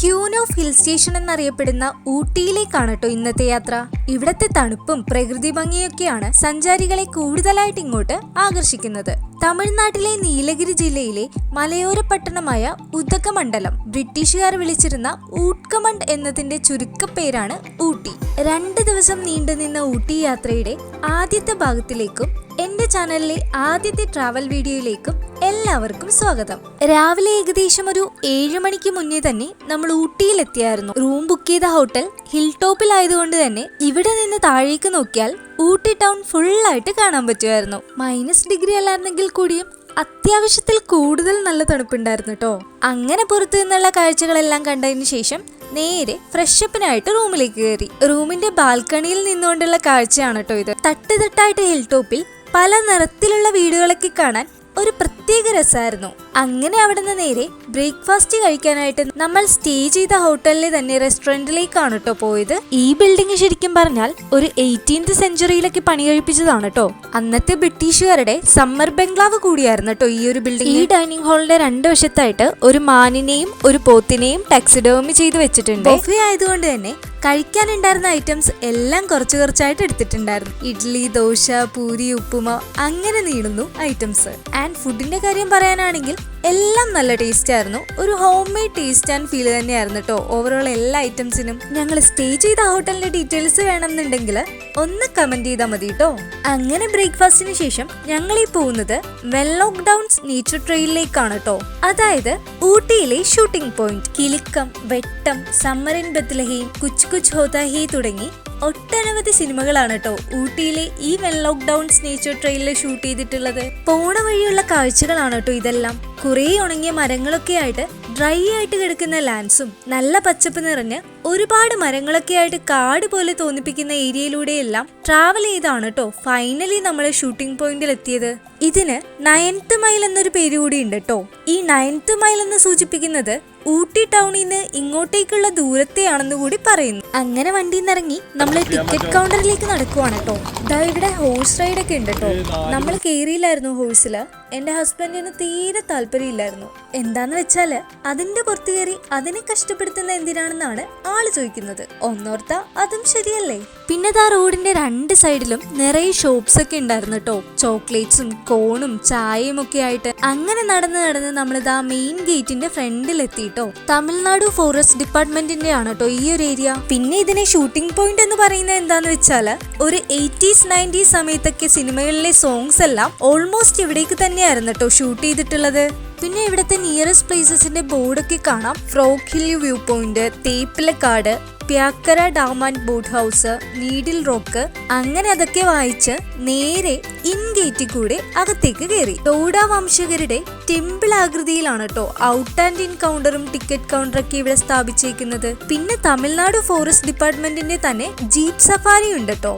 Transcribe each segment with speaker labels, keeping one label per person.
Speaker 1: Queen of hill station എന്നറിയപ്പെടുന്ന ഊട്ടിയിലേക്കാണ് കേട്ടോ ഇന്നത്തെ യാത്ര. ഇവിടത്തെ തണുപ്പും പ്രകൃതി ഭംഗിയൊക്കെയാണ് സഞ്ചാരികളെ കൂടുതലായിട്ട് ഇങ്ങോട്ട് ആകർഷിക്കുന്നത്. തമിഴ്നാട്ടിലെ നീലഗിരി ജില്ലയിലെ മലയോര പട്ടണമായ ഉദകമണ്ഡലം ബ്രിട്ടീഷുകാർ വിളിച്ചിരുന്ന ഊട്ട്കമണ്ട് എന്നതിന്റെ ചുരുക്കപ്പേരാണ് ഊട്ടി. 2 ദിവസം നീണ്ടുനിന്ന ഊട്ടി യാത്രയുടെ ആദ്യത്തെ ഭാഗത്തിലേക്കും എന്റെ ചാനലിലെ ആദ്യത്തെ ട്രാവൽ വീഡിയോയിലേക്കും എല്ലാവർക്കും സ്വാഗതം. രാവിലെ ഏകദേശം ഒരു 7 മണിക്ക് മുന്നേ തന്നെ നമ്മൾ ഊട്ടിയിലെത്തിയായിരുന്നു. റൂം ബുക്ക് ചെയ്ത ഹോട്ടൽ ഹിൽ ടോപ്പിലായതുകൊണ്ട് തന്നെ ഇവിടെ നിന്ന് താഴേക്ക് നോക്കിയാൽ ഊട്ടി ടൗൺ ഫുള്ളായിട്ട് കാണാൻ പറ്റുമായിരുന്നു. -ഡിഗ്രി അല്ലായിരുന്നെങ്കിൽ കൂടിയും അത്യാവശ്യത്തിൽ കൂടുതൽ നല്ല തണുപ്പുണ്ടായിരുന്നു കേട്ടോ. അങ്ങനെ പുറത്തു നിന്നുള്ള കാഴ്ചകളെല്ലാം കണ്ടതിന് ശേഷം നേരെ ഫ്രഷപ്പിനായിട്ട് റൂമിലേക്ക് കയറി. റൂമിന്റെ ബാൽക്കണിയിൽ നിന്നുകൊണ്ടുള്ള കാഴ്ചയാണ് കേട്ടോ ഇത്. തട്ടുതട്ടായിട്ട് ഹിൽ ടോപ്പിൽ പല നിറത്തിലുള്ള വീടുകളൊക്കെ കാണാൻ ഒരു പ്രത്യേക രസമായിരുന്നു. അങ്ങനെ അവിടെ നിന്ന് നേരെ ബ്രേക്ക്ഫാസ്റ്റ് കഴിക്കാനായിട്ട് നമ്മൾ സ്റ്റേ ചെയ്ത ഹോട്ടലിലെ തന്നെ റെസ്റ്റോറന്റിലേക്കാണ് കേട്ടോ പോയത്. ഈ ബിൽഡിംഗ് ശരിക്കും പറഞ്ഞാൽ ഒരു 18th സെഞ്ചുറിയിലൊക്കെ പണി കഴിപ്പിച്ചതാണ് കേട്ടോ. അന്നത്തെ ബ്രിട്ടീഷുകാരുടെ സമ്മർ ബംഗ്ലാവ് കൂടിയായിരുന്നു കേട്ടോ ഈ ഒരു ബിൽഡിംഗ്. ഈ ഡൈനിങ് ഹാളിന്റെ 2 വശത്തായിട്ട് ഒരു മാനിനെയും ഒരു പോത്തിനെയും ടാക്സിഡേർമി ചെയ്ത് വെച്ചിട്ടുണ്ട്. ബൊഫേ ആയതുകൊണ്ട് തന്നെ കഴിക്കാനുണ്ടായിരുന്ന ഐറ്റംസ് എല്ലാം കുറച്ചായിട്ട് എടുത്തിട്ടുണ്ടായിരുന്നു. ഇഡ്ഡലി, ദോശ, പൂരി, ഉപ്പുമ, അങ്ങനെ നീളുന്നു ഐറ്റംസ്. ആൻഡ് ഫുഡിന്റെ കാര്യം പറയാനാണെങ്കിൽ എല്ലാം നല്ല ടേസ്റ്റ് ആയിരുന്നു. ഒരു home made taste and feel തന്നെയായിരുന്നു കേട്ടോ ഓവറോൾ എല്ലാ ഐറ്റംസിനും. ഞങ്ങൾ സ്റ്റേ ചെയ്ത ഹോട്ടലിന്റെ ഡീറ്റെയിൽസ് വേണമെന്നുണ്ടെങ്കിൽ ഒന്ന് കമന്റ് ചെയ്താൽ മതി കേട്ടോ. അങ്ങനെ ബ്രേക്ക്ഫാസ്റ്റിന് ശേഷം ഞങ്ങൾ ഈ പോകുന്നത് വെൻലോക്ക് ഡൗൺസ് നേച്ചർ ട്രെയിലിലേക്കാണ് കേട്ടോ. അതായത് ഊട്ടിയിലെ ഷൂട്ടിംഗ് പോയിന്റ്. കിലുക്കം, വെട്ടം, സമ്മർ ഇൻ ബത്ലഹേം, കുച്ച് കുച്ച് ഹോതാ ഹേ തുടങ്ങി ഒട്ടനവധി സിനിമകളാണ് കേട്ടോ ഊട്ടിയിലെ ഈ വെൻലോക്ക് ഡൗൺസ് നേച്ചർ ട്രെയിലിൽ ഷൂട്ട് ചെയ്തിട്ടുള്ളത്. പോണ വഴിയുള്ള കാഴ്ചകളാണ് കേട്ടോ ഇതെല്ലാം. കുറെ ഉണങ്ങിയ മരങ്ങളൊക്കെ ആയിട്ട് ഡ്രൈ ആയിട്ട് കിടക്കുന്ന ലാൻഡ്സും നല്ല പച്ചപ്പ് നിറഞ്ഞ് ഒരുപാട് മരങ്ങളൊക്കെ ആയിട്ട് കാട് പോലെ തോന്നിപ്പിക്കുന്ന ഏരിയയിലൂടെയെല്ലാം ട്രാവൽ ചെയ്താണ് കേട്ടോ ഫൈനലി നമ്മൾ ഷൂട്ടിംഗ് പോയിന്റിൽ എത്തിയത്. ഇതിന് 9th മൈൽ എന്നൊരു പേര് കൂടി ഉണ്ട് കേട്ടോ. ഈ 9th മൈൽ എന്ന് സൂചിപ്പിക്കുന്നത് ഊട്ടി ടൗണിൽ നിന്ന് ഇങ്ങോട്ടേക്കുള്ള ദൂരത്തെയാണെന്ന് കൂടി പറയുന്നു. അങ്ങനെ വണ്ടിയിൽ നിന്ന് ഇറങ്ങി നമ്മൾ ടിക്കറ്റ് കൗണ്ടറിലേക്ക് നടക്കുവാണ് കേട്ടോ. ഇതാ ഇവിടെ ഹോഴ്സ് റൈഡ് ഒക്കെ ഉണ്ട് കേട്ടോ. നമ്മൾ കയറിയില്ലായിരുന്നു ഹോഴ്സില്. എന്റെ ഹസ്ബൻഡിന് തീരെ താല്പര്യമില്ലായിരുന്നു. എന്താന്ന് വെച്ചാല് അതിന്റെ പുറത്ത് കയറി അതിനെ കഷ്ടപ്പെടുത്തുന്ന എന്തിനാണെന്നാണ് ആള് ചോദിക്കുന്നത്. ഒന്നോർത്ത അതും ശരിയല്ലേ. പിന്നെ ആ റോഡിന്റെ 2 സൈഡിലും നിറയെ ഷോപ്സ് ഒക്കെ ഉണ്ടായിരുന്നു കേട്ടോ. ചോക്ലേറ്റ്സും കോണും ചായയും ഒക്കെ ആയിട്ട് അങ്ങനെ നടന്ന് നമ്മളിതാ മെയിൻ ഗേറ്റിന്റെ ഫ്രണ്ടിൽ എത്തിട്ടോ. തമിഴ്നാട് ഫോറസ്റ്റ് ഡിപ്പാർട്ട്മെന്റിന്റെ ആണ് കേട്ടോ ഈ ഒരു ഏരിയ. പിന്നെ ഇതിനെ ഷൂട്ടിംഗ് പോയിന്റ് എന്ന് പറയുന്നത് എന്താന്ന് വെച്ചാല് ഒരു 80s 90s സമയത്തൊക്കെ സിനിമകളിലെ സോങ്സ് എല്ലാം ഓൾമോസ്റ്റ് ഇവിടേക്ക് തന്നെയായിരുന്നു കേട്ടോ ഷൂട്ട് ചെയ്തിട്ടുള്ളത്. പിന്നെ ഇവിടുത്തെ നിയറസ്റ്റ് പ്ലേസസിന്റെ ബോർഡൊക്കെ കാണാം. Frog hill view point, Theppilakkad, Pyakkara dam and boat house, needle rock, അങ്ങനെ അതൊക്കെ വായിച്ച് നേരെ ഇൻ ഗേറ്റിൽ കൂടെ അകത്തേക്ക് കയറി. ടോഡ വംശകരുടെ ടെമ്പിൾ ആകൃതിയിലാണ് കേട്ടോ ഔട്ട് ആൻഡ് ഇൻ കൗണ്ടറും ടിക്കറ്റ് കൗണ്ടറൊക്കെ ഇവിടെ സ്ഥാപിച്ചേക്കുന്നത്. പിന്നെ തമിഴ്നാട് ഫോറസ്റ്റ് ഡിപ്പാർട്ട്മെന്റിന്റെ തന്നെ ജീപ്പ് സഫാരി ഉണ്ട് കേട്ടോ.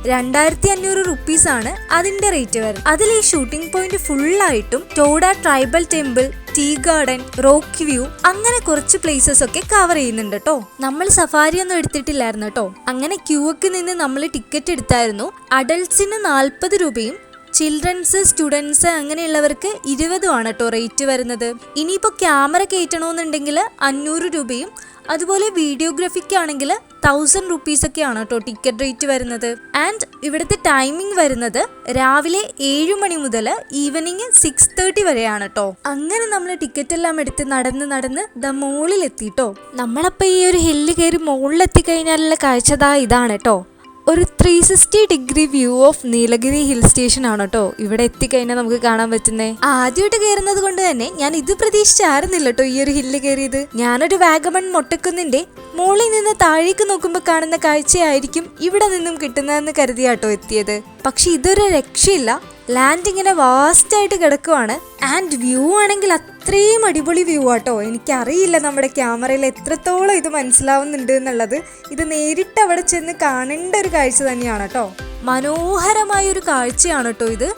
Speaker 1: 2500 റുപ്പീസ് ആണ് അതിന്റെ റേറ്റ് വരുന്നത്. അതിൽ ഈ ഷൂട്ടിംഗ് പോയിന്റ് ഫുള്ളായിട്ടും Toda tribal temple, tea garden, rock view, അങ്ങനെ കുറച്ച് പ്ലേസസ് ഒക്കെ കവർ ചെയ്യുന്നുണ്ട് കേട്ടോ. നമ്മൾ സഫാരി ഒന്നും എടുത്തിട്ടില്ലായിരുന്നു കേട്ടോ. അങ്ങനെ ക്യൂ ഒക്കെ നിന്ന് നമ്മൾ ടിക്കറ്റ് എടുത്തായിരുന്നു. അഡൾട്ട്സിന് 40 രൂപയും ചിൽഡ്രൻസ്, സ്റ്റുഡൻസ് അങ്ങനെയുള്ളവർക്ക് 20 ആണ് കേട്ടോ റേറ്റ് വരുന്നത്. ഇനിയിപ്പോൾ ക്യാമറ കയറ്റണമെന്നുണ്ടെങ്കിൽ 500 രൂപയും അതുപോലെ വീഡിയോഗ്രാഫിക്ക് ആണെങ്കിൽ 1000 റുപ്പീസ് ഒക്കെയാണ് കേട്ടോ ടിക്കറ്റ് റേറ്റ് വരുന്നത്. ആൻഡ് ഇവിടുത്തെ ടൈമിംഗ് വരുന്നത് രാവിലെ 7 മണി മുതൽ ഈവനിങ് 6:30 വരെയാണ് കേട്ടോ. അങ്ങനെ നമ്മൾ ടിക്കറ്റ് എല്ലാം എടുത്ത് നടന്ന് ദ മോളിലെത്തിട്ടോ. നമ്മളപ്പോൾ ഈ ഒരു ഹില്ല് കയറി മുകളിലെത്തി കഴിഞ്ഞാലുള്ള കാഴ്ച ഇതാണ് കേട്ടോ. ഒരു 360 degree view of Nilgiri hill station ആണ് കേട്ടോ ഇവിടെ എത്തിക്കഴിഞ്ഞാൽ നമുക്ക് കാണാൻ പറ്റുന്നേ. ആദ്യമായിട്ട് കയറുന്നത് കൊണ്ട് തന്നെ ഞാൻ ഇത് പ്രതീക്ഷിച്ചായിരുന്നില്ല കേട്ടോ ഈ ഒരു ഹില്ല് കയറിയത്. ഞാനൊരു വാഗമൺ മൊട്ടക്കുന്നിന്റെ മുകളിൽ നിന്ന് താഴേക്ക് നോക്കുമ്പോൾ കാണുന്ന കാഴ്ചയായിരിക്കും ഇവിടെ നിന്നും കിട്ടുന്നതെന്ന് കരുതിയാട്ടോ എത്തിയത്. പക്ഷെ ഇതൊരു രക്ഷയില്ല. ലാൻഡ് ഇങ്ങനെ വാസ്റ്റായിട്ട് കിടക്കുവാണ്. ആൻഡ് വ്യൂ ആണെങ്കിൽ അത്രയും അടിപൊളി വ്യൂ ആട്ടോ. എനിക്കറിയില്ല നമ്മുടെ ക്യാമറയിൽ എത്രത്തോളം ഇത് മനസ്സിലാവുന്നുണ്ട് എന്നുള്ളത്. ഇത് നേരിട്ട് അവിടെ ചെന്ന് കാണേണ്ട ഒരു കാഴ്ച തന്നെയാണ് കേട്ടോ. മനോഹരമായൊരു കാഴ്ചയാണ് കേട്ടോ ഇത്.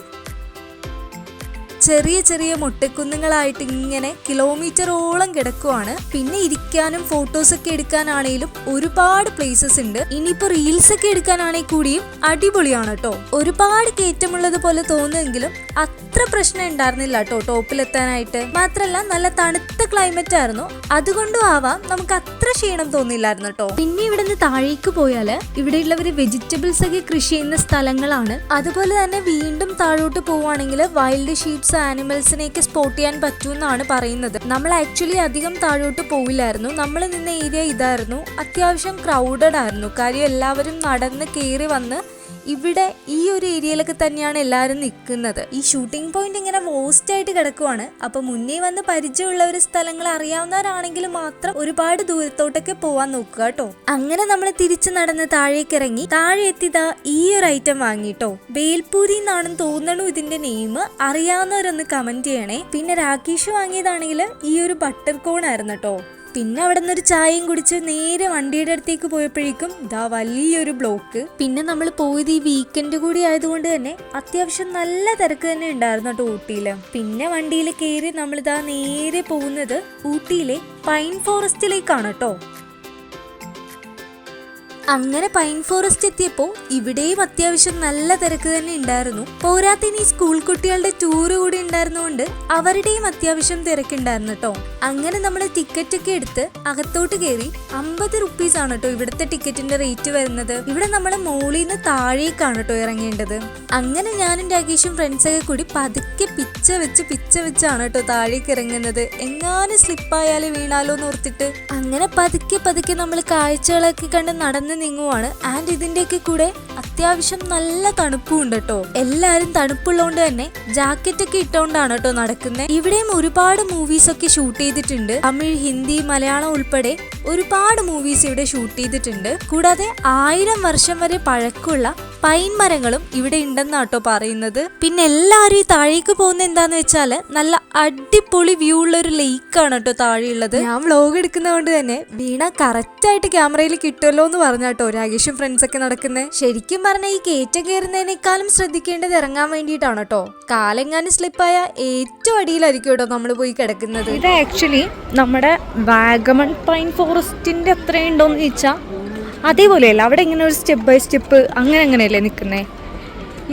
Speaker 1: ചെറിയ മൊട്ടക്കുന്നുകളായിട്ട് ഇങ്ങനെ കിലോമീറ്ററോളം കിടക്കുവാണ്. പിന്നെ ഇരിക്കാനും ഫോട്ടോസ് ഒക്കെ എടുക്കാനാണേലും ഒരുപാട് പ്ലേസസ് ഉണ്ട്. ഇനിയിപ്പോ റീൽസ് ഒക്കെ എടുക്കാനാണെങ്കിൽ കൂടിയും അടിപൊളിയാണ് കേട്ടോ. ഒരുപാട് കയറ്റമുള്ളത് പോലെ തോന്നുമെങ്കിലും അത്ര പ്രശ്നം ഉണ്ടായിരുന്നില്ല കേട്ടോ ടോപ്പിലെത്താനായിട്ട്. മാത്രല്ല നല്ല തണുത്ത ക്ലൈമറ്റ് ആയിരുന്നു, അതുകൊണ്ടും ആവാം നമുക്ക് അത്ര ക്ഷീണം തോന്നില്ലായിരുന്നു കേട്ടോ. പിന്നെ ഇവിടുന്ന് താഴേക്ക് പോയാല് ഇവിടെയുള്ളവര് വെജിറ്റബിൾസ് ഒക്കെ കൃഷി ചെയ്യുന്ന സ്ഥലങ്ങളാണ്. അതുപോലെ തന്നെ വീണ്ടും താഴോട്ട് പോവുകയാണെങ്കിൽ വൈൽഡ് ഷീപ്സ്, ആനിമൽസിനെയൊക്കെ സ്പോട്ട് ചെയ്യാൻ പറ്റുമെന്നാണ് പറയുന്നത്. നമ്മൾ ആക്ച്വലി അധികം താഴോട്ട് പോവില്ലായിരുന്നു. നമ്മൾ നിന്ന ഏരിയ ഇതായിരുന്നു. അത്യാവശ്യം ക്രൗഡഡ് ആയിരുന്നു. കാര്യം എല്ലാവരും നടന്ന് കയറി വന്ന് ഇവിടെ ഈ ഒരു ഏരിയയിലൊക്കെ തന്നെയാണ് എല്ലാവരും നിൽക്കുന്നത്. ഈ ഷൂട്ടിംഗ് പോയിന്റ് ഇങ്ങനെ വേസ്റ്റ് ആയിട്ട് കിടക്കുവാണ്. അപ്പൊ മുന്നേ വന്ന് പരിചയമുള്ളവർ, സ്ഥലങ്ങൾ അറിയാവുന്നവരാണെങ്കിൽ മാത്രം ഒരുപാട് ദൂരത്തോട്ടൊക്കെ പോവാൻ നോക്കുക കേട്ടോ. അങ്ങനെ നമ്മൾ തിരിച്ചു നടന്ന് താഴേക്ക് ഇറങ്ങി. താഴെ എത്തിയതാ ഈ ഒരു ഐറ്റം വാങ്ങിട്ടോ. ബേൽപൂരി എന്നാണെന്ന് തോന്നണു ഇതിന്റെ നെയിം. അറിയാവുന്നവരൊന്ന് കമന്റ് ചെയ്യണേ. പിന്നെ രാകേഷ് വാങ്ങിയതാണെങ്കിൽ ഈ ഒരു ബട്ടർ കോൺ ആയിരുന്നു കേട്ടോ. പിന്നെ അവിടെ നിന്നൊരു ചായയും കുടിച്ച് നേരെ വണ്ടിയുടെ അടുത്തേക്ക് പോയപ്പോഴേക്കും ഇതാ വലിയൊരു ബ്ലോക്ക്. പിന്നെ നമ്മൾ പോയത് ഈ വീക്കെൻഡ് കൂടി ആയതുകൊണ്ട് തന്നെ അത്യാവശ്യം നല്ല തിരക്ക് തന്നെ ഉണ്ടായിരുന്നു കേട്ടോ ഊട്ടിയില്. പിന്നെ വണ്ടിയിൽ കയറി നമ്മളിതാ നേരെ പോകുന്നത് ഊട്ടിയിലെ പൈൻ ഫോറസ്റ്റിലേക്കാണ് കേട്ടോ. അങ്ങനെ പൈൻ ഫോറസ്റ്റ് എത്തിയപ്പോ ഇവിടെയും അത്യാവശ്യം നല്ല തിരക്ക് തന്നെ ഉണ്ടായിരുന്നു. പോരാത്തിന് ഈ സ്കൂൾ കുട്ടികളുടെ ടൂറ് കൂടി ഉണ്ടായിരുന്നുകൊണ്ട് അവരുടെയും അത്യാവശ്യം തിരക്കുണ്ടായിരുന്നു കേട്ടോ. അങ്ങനെ നമ്മൾ ടിക്കറ്റ് ഒക്കെ എടുത്ത് അകത്തോട്ട് കയറി. 50 റുപ്പീസ് ആണ് കേട്ടോ ഇവിടുത്തെ ടിക്കറ്റിന്റെ റേറ്റ് വരുന്നത്. ഇവിടെ നമ്മൾ മോളിൽ നിന്ന് താഴേക്കാണ് കേട്ടോ ഇറങ്ങേണ്ടത്. അങ്ങനെ ഞാനും രാകേഷും ഫ്രണ്ട്സൊക്കെ കൂടി പതുക്കെ പിച്ച വെച്ചാണ് കേട്ടോ താഴേക്ക് ഇറങ്ങുന്നത്. എങ്ങാനും സ്ലിപ്പായാലും വീണാലോ എന്ന് ഓർത്തിട്ട്. അങ്ങനെ പതുക്കെ നമ്മൾ കാഴ്ചകളൊക്കെ കണ്ട് നടന്ന് നീങ്ങുവാണ്. ആൻഡ് ഇതിന്റെയൊക്കെ കൂടെ അത്യാവശ്യം നല്ല തണുപ്പും ഉണ്ട് കേട്ടോ. എല്ലാരും തണുപ്പുള്ളതുകൊണ്ട് തന്നെ ജാക്കറ്റ് ഒക്കെ ഇട്ടുകൊണ്ടാണ് കേട്ടോ നടക്കുന്നത്. ഇവിടെയും ഒരുപാട് മൂവീസ് ഒക്കെ ഷൂട്ട് ചെയ്തിട്ടുണ്ട്. തമിഴ്, ഹിന്ദി, മലയാളം ഉൾപ്പെടെ ഒരുപാട് മൂവീസ് ഇവിടെ ഷൂട്ട് ചെയ്തിട്ടുണ്ട്. കൂടാതെ 1000 വർഷം വരെ പഴക്കമുള്ള പൈൻ മരങ്ങളും ഇവിടെ ഉണ്ടെന്നാട്ടോ പറയുന്നത്. പിന്നെ എല്ലാവരും ഈ താഴേക്ക് പോകുന്ന എന്താന്ന് വെച്ചാല് നല്ല അടിപൊളി വ്യൂ ഉള്ള ഒരു ലേക്കാണ് കേട്ടോ താഴെയുള്ളത്. ഞാൻ വ്ലോഗ് എടുക്കുന്നതുകൊണ്ട് തന്നെ വീണ കറക്റ്റ് ആയിട്ട് ക്യാമറയിൽ കിട്ടുമല്ലോ എന്ന് പറഞ്ഞാട്ടോ രാകേഷും ഫ്രണ്ട്സ് ഒക്കെ നടക്കുന്നത്. ശരിക്കും പറഞ്ഞാൽ ഈ കയറ്റം കയറുന്നതിനേക്കാളും ശ്രദ്ധിക്കേണ്ടത് ഇറങ്ങാൻ വേണ്ടിയിട്ടാണ് കേട്ടോ. കാലെങ്ങാനും സ്ലിപ്പായ ഏറ്റവും അടിയിലായിരിക്കും കേട്ടോ നമ്മൾ പോയി കിടക്കുന്നത്.
Speaker 2: ഇത് ആക്ച്വലി നമ്മുടെ വാഗമൺ പൈൻ ഫോറസ്റ്റിന്റെ അത്രയും ഉണ്ടോന്ന് ചോദിച്ചാൽ അതേപോലെയല്ല. അവിടെ ഇങ്ങനെ ഒരു സ്റ്റെപ്പ് ബൈ സ്റ്റെപ്പ് അങ്ങനെയല്ലേ നിൽക്കുന്നത്.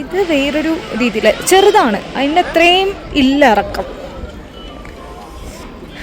Speaker 2: ഇത് വേറൊരു രീതിയിൽ ചെറുതാണ്, അതിൻ്റെ അത്രയും ഇല്ല ഇറക്കം.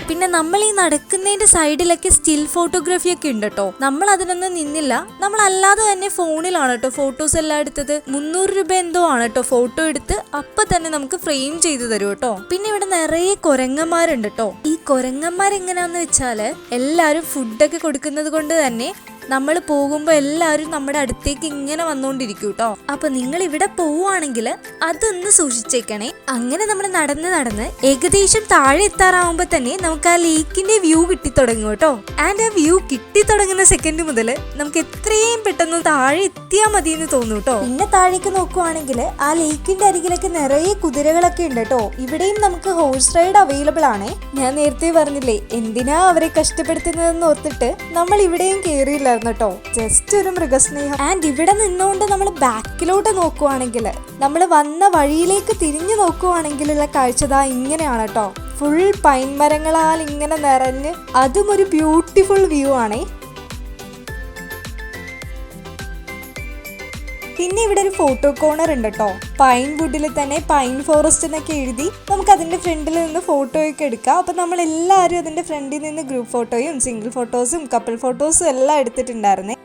Speaker 1: പിന്നെ നമ്മൾ ഈ നടക്കുന്നതിന്റെ സൈഡിലൊക്കെ സ്റ്റിൽ ഫോട്ടോഗ്രാഫി ഒക്കെ ഉണ്ട് കേട്ടോ. നമ്മൾ അതിനൊന്നും നിന്നില്ല. നമ്മൾ അല്ലാതെ തന്നെ ഫോണിലാണ് കേട്ടോ ഫോട്ടോസ് എല്ലാം എടുത്തത്. 300 രൂപ എന്തോ ആണ് കേട്ടോ ഫോട്ടോ എടുത്ത് അപ്പൊ തന്നെ നമുക്ക് ഫ്രെയിം ചെയ്ത് തരും കേട്ടോ. പിന്നെ ഇവിടെ നിറയെ കുരങ്ങന്മാരുണ്ട് കേട്ടോ. ഈ കുരങ്ങന്മാരെങ്ങനെയാന്ന് വെച്ചാല് എല്ലാരും ഫുഡൊക്കെ കൊടുക്കുന്നത് കൊണ്ട് തന്നെ നമ്മൾ പോകുമ്പോൾ എല്ലാവരും നമ്മുടെ അടുത്തേക്ക് ഇങ്ങനെ വന്നുകൊണ്ടിരിക്കും കേട്ടോ. അപ്പൊ നിങ്ങൾ ഇവിടെ പോവുകയാണെങ്കിൽ അതൊന്ന് സൂക്ഷിച്ചേക്കണേ. അങ്ങനെ നമ്മൾ നടന്ന് ഏകദേശം താഴെ എത്താറാവുമ്പോ തന്നെ നമുക്ക് ആ ലേക്കിന്റെ വ്യൂ കിട്ടിത്തുടങ്ങും കേട്ടോ. ആൻഡ് ആ വ്യൂ കിട്ടിത്തുടങ്ങുന്ന സെക്കൻഡ് മുതൽ നമുക്ക് എത്രയും പെട്ടെന്ന് താഴെ എത്തിയാൽ മതി എന്ന് തോന്നും കേട്ടോ. പിന്നെ താഴേക്ക് നോക്കുവാണെങ്കിൽ ആ ലേക്കിന്റെ അരികിലൊക്കെ നിറയെ കുതിരകളൊക്കെ ഉണ്ട് കേട്ടോ. ഇവിടെയും നമുക്ക് ഹോഴ്സ് റൈഡ് അവൈലബിൾ ആണ്. ഞാൻ നേരത്തെ പറഞ്ഞില്ലേ എന്തിനാ അവരെ കഷ്ടപ്പെടുത്തുന്നതെന്ന് ഓർത്തിട്ട് നമ്മൾ ഇവിടെയും കയറിയില്ല കേട്ടോ. ജസ്റ്റ് ഒരു മൃഗസ്നേഹം. ആൻഡ് ഇവിടെ നിന്നുകൊണ്ട് നമ്മൾ ബാക്കിലോട്ട് നോക്കുവാണെങ്കിൽ, നമ്മൾ വന്ന വഴിയിലേക്ക് തിരിഞ്ഞു നോക്കുവാണെങ്കിലുള്ള കാഴ്ചതാ ഇങ്ങനെയാണ് കേട്ടോ. ഫുൾ പൈൻ മരങ്ങളാൽ ഇങ്ങനെ നിറഞ്ഞ് അതും ഒരു ബ്യൂട്ടിഫുൾ വ്യൂ ആണേ. പിന്നെ ഇവിടെ ഒരു ഫോട്ടോ കോർണർ ഉണ്ട് കേട്ടോ. പൈൻ വുഡിൽ തന്നെ പൈൻ ഫോറസ്റ്റ് എന്നൊക്കെ എഴുതി നമുക്ക് അതിന്റെ ഫ്രണ്ടിൽ നിന്ന് ഫോട്ടോയൊക്കെ എടുക്കാം. അപ്പൊ നമ്മൾ എല്ലാവരും അതിന്റെ ഫ്രണ്ടിൽ നിന്ന് ഗ്രൂപ്പ് ഫോട്ടോയും സിംഗിൾ ഫോട്ടോസും കപ്പിൾ ഫോട്ടോസും എല്ലാം എടുത്തിട്ടുണ്ടായിരുന്നേ.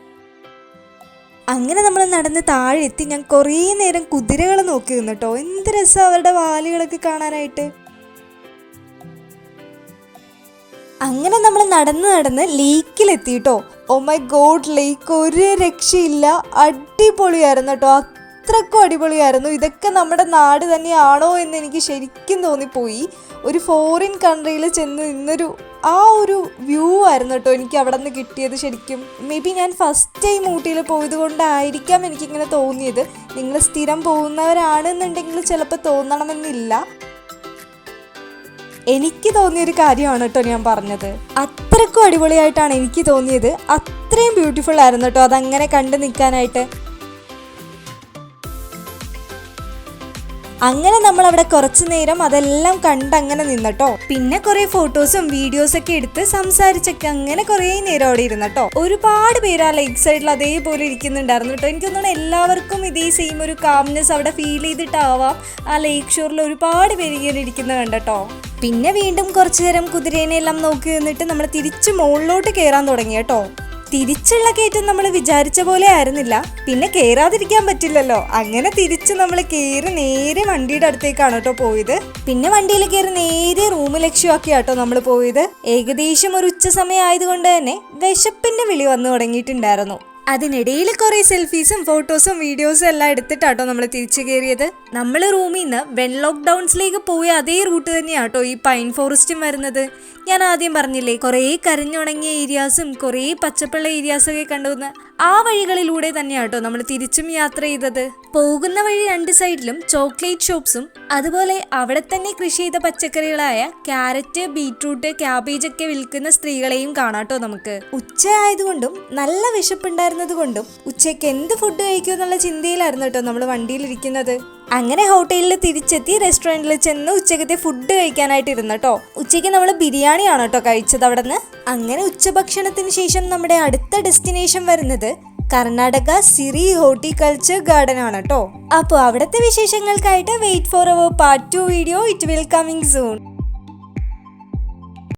Speaker 1: അങ്ങനെ നമ്മൾ നടന്ന് താഴെ എത്തി. ഞാൻ കുറേ നേരം കുതിരകൾ നോക്കി നിന്നു കേട്ടോ. എന്ത് രസം അവരുടെ വാലുകളൊക്കെ കാണാനായിട്ട്. അങ്ങനെ നമ്മൾ നടന്ന് ലേക്കിലെത്തി കേട്ടോ. ഓ മൈ ഗോഡ്, ലേക്ക് ഒരു രക്ഷയില്ല. അടിപൊളിയായിരുന്നു കേട്ടോ. അത്രക്കും അടിപൊളിയായിരുന്നു. ഇതൊക്കെ നമ്മുടെ നാട് തന്നെയാണോ എന്ന് എനിക്ക് ശരിക്കും തോന്നിപ്പോയി. ഒരു ഫോറിൻ കൺട്രിയിൽ ചെന്ന് നിന്നൊരു ആ ഒരു വ്യൂ ആയിരുന്നു കേട്ടോ എനിക്ക് അവിടെ നിന്ന് കിട്ടിയത്. ശരിക്കും മേ ബി ഞാൻ ഫസ്റ്റ് ടൈം ഊട്ടിയിൽ പോയത് കൊണ്ടായിരിക്കാം എനിക്കിങ്ങനെ തോന്നിയത്. നിങ്ങൾ സ്ഥിരം പോകുന്നവരാണെന്നുണ്ടെങ്കിൽ ചിലപ്പോൾ തോന്നണമെന്നില്ല. എനിക്ക് തോന്നിയൊരു കാര്യമാണ് കേട്ടോ ഞാൻ പറഞ്ഞത്. അത്രക്കും അടിപൊളിയായിട്ടാണ് എനിക്ക് തോന്നിയത്. അത്രയും ബ്യൂട്ടിഫുൾ ആയിരുന്നു കേട്ടോ അതങ്ങനെ കണ്ടു നിൽക്കാനായിട്ട്. അങ്ങനെ നമ്മൾ അവിടെ കുറച്ചു നേരം അതെല്ലാം കണ്ടങ്ങനെ നിന്നട്ടോ. പിന്നെ കുറെ ഫോട്ടോസും വീഡിയോസൊക്കെ എടുത്ത് സംസാരിച്ചൊക്കെ അങ്ങനെ കുറെ നേരം അവിടെ ഇരുന്നട്ടോ. ഒരുപാട് പേര് ആ ലേക്ക് സൈഡിൽ അതേപോലെ ഇരിക്കുന്നുണ്ടായിരുന്നു കേട്ടോ. എനിക്ക് തോന്നുന്നു എല്ലാവർക്കും ഇതേ സെയിം ഒരു കാംനെസ് അവിടെ ഫീൽ ചെയ്തിട്ടാവാം ആ ലേക്ക് ഷോറിൽ ഒരുപാട് പേര് ഇങ്ങനെ ഇരിക്കുന്നത് കണ്ടട്ടോ. പിന്നെ വീണ്ടും കുറച്ചു നേരം കുതിരേനെ എല്ലാം നോക്കി നിന്നിട്ട് നമ്മൾ തിരിച്ച് മുകളിലോട്ട് കയറാൻ തുടങ്ങി കേട്ടോ. തിരിച്ചുള്ള കയറ്റം നമ്മൾ വിചാരിച്ച പോലെ ആയിരുന്നില്ല. പിന്നെ കയറാതിരിക്കാൻ പറ്റില്ലല്ലോ. അങ്ങനെ തിരിച്ച് നമ്മൾ കയറി നേരെ വണ്ടിയുടെ അടുത്തേക്കാണ് കേട്ടോ പോയത്. പിന്നെ വണ്ടിയിൽ കയറി നേരെ റൂം ലക്ഷ്യമാക്കിയാട്ടോ നമ്മൾ പോയത്. ഏകദേശം ഒരു ഉച്ച സമയം ആയതുകൊണ്ട് തന്നെ വിശപ്പിന്റെ വിളി വന്നു തുടങ്ങിയിട്ടുണ്ടായിരുന്നു. അതിനിടയിൽ കുറെ സെൽഫീസും ഫോട്ടോസും വീഡിയോസും എല്ലാം എടുത്തിട്ടാട്ടോ നമ്മൾ തിരിച്ചു കയറിയത്. നമ്മൾ റൂമിൽ നിന്ന് വെൻലോക്ക് ഡൗൺസിലേക്ക് പോയ അതേ റൂട്ട് തന്നെയാട്ടോ ഈ പൈൻ ഫോറസ്റ്റും വരുന്നത്. ഞാൻ ആദ്യം പറഞ്ഞില്ലേ കുറേ കരഞ്ഞുണങ്ങിയ ഏരിയാസും കുറേ പച്ചപ്പുള്ള ഏരിയാസൊക്കെ കണ്ടുവന്ന് ആ വഴികളിലൂടെ തന്നെയാട്ടോ നമ്മൾ തിരിച്ചും യാത്ര ചെയ്തത്. പോകുന്ന വഴി രണ്ട് സൈഡിലും ചോക്ലേറ്റ് ഷോപ്സും അതുപോലെ അവിടെ തന്നെ കൃഷി ചെയ്ത പച്ചക്കറികളായ ക്യാരറ്റ്, ബീറ്റ്റൂട്ട്, ക്യാബേജ് ഒക്കെ വിൽക്കുന്ന സ്ത്രീകളെയും കാണാട്ടോ നമുക്ക്. ഉച്ച ആയതുകൊണ്ടും നല്ല വിശപ്പുണ്ടായിരുന്നത് കൊണ്ടും ഉച്ചയ്ക്ക് എന്ത് ഫുഡ് കഴിക്കും എന്നുള്ള ചിന്തയിലായിരുന്നു കേട്ടോ നമ്മൾ വണ്ടിയിലിരിക്കുന്നത്. അങ്ങനെ ഹോട്ടലിൽ തിരിച്ചെത്തി റെസ്റ്റോറൻറ്റിൽ ചെന്ന് ഉച്ചക്കത്തെ ഫുഡ് കഴിക്കാനായിട്ട് ഇരുന്നട്ടോ. ഉച്ചയ്ക്ക് നമ്മൾ ബിരിയാണിയാണ് കേട്ടോ കഴിച്ചത് അവിടെ നിന്ന്. അങ്ങനെ ഉച്ചഭക്ഷണത്തിന് ശേഷം നമ്മുടെ അടുത്ത ഡെസ്റ്റിനേഷൻ വരുന്നത് കർണാടക സിറി ഹോർട്ടിക്കൾച്ചർ ഗാർഡൻ ആണ് കേട്ടോ. അപ്പോൾ അവിടുത്തെ വിശേഷങ്ങൾക്കായിട്ട് wait for our part 2 video. It will coming soon.